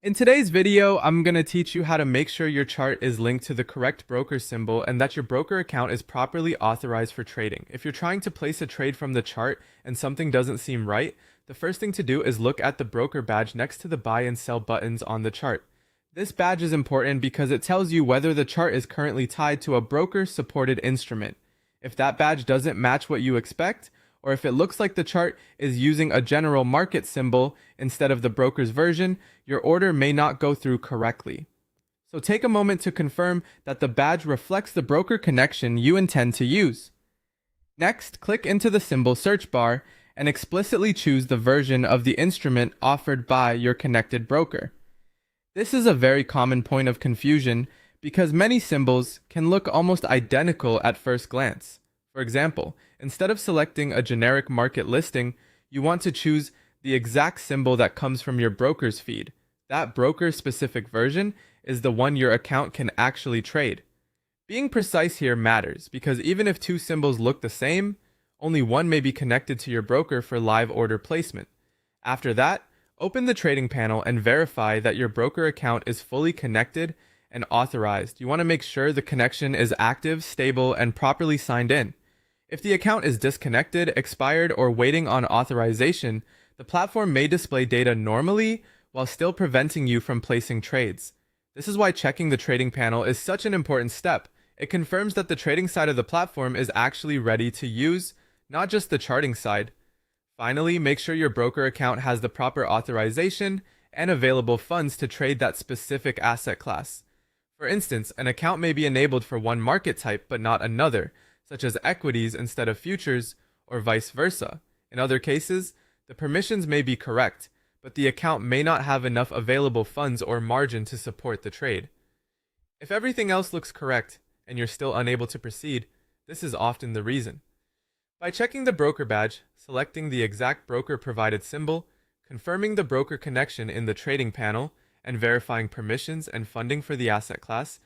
In today's video, I'm going to teach you how to make sure your chart is linked to the correct broker symbol and that your broker account is properly authorized for trading. If you're trying to place a trade from the chart and something doesn't seem right, the first thing to do is look at the broker badge next to the buy and sell buttons on the chart. This badge is important because it tells you whether the chart is currently tied to a broker-supported instrument. If that badge doesn't match what you expect, or if it looks like the chart is using a general market symbol instead of the broker's version, your order may not go through correctly. So take a moment to confirm that the badge reflects the broker connection you intend to use. Next, click into the symbol search bar and explicitly choose the version of the instrument offered by your connected broker. This is a very common point of confusion because many symbols can look almost identical at first glance. For example, instead of selecting a generic market listing, you want to choose the exact symbol that comes from your broker's feed. That broker-specific version is the one your account can actually trade. Being precise here matters because even if two symbols look the same, only one may be connected to your broker for live order placement. After that, open the trading panel and verify that your broker account is fully connected and authorized. You want to make sure the connection is active, stable, and properly signed in. If the account is disconnected, expired, or waiting on authorization, the platform may display data normally while still preventing you from placing trades. This is why checking the trading panel is such an important step. It confirms that the trading side of the platform is actually ready to use, not just the charting side. Finally, make sure your broker account has the proper authorization and available funds to trade that specific asset class. For instance, an account may be enabled for one market type but not another, such as equities instead of futures, or vice versa. In other cases, the permissions may be correct, but the account may not have enough available funds or margin to support the trade. If everything else looks correct and you're still unable to proceed, this is often the reason. By checking the broker badge, selecting the exact broker-provided symbol, confirming the broker connection in the trading panel, and verifying permissions and funding for the asset class,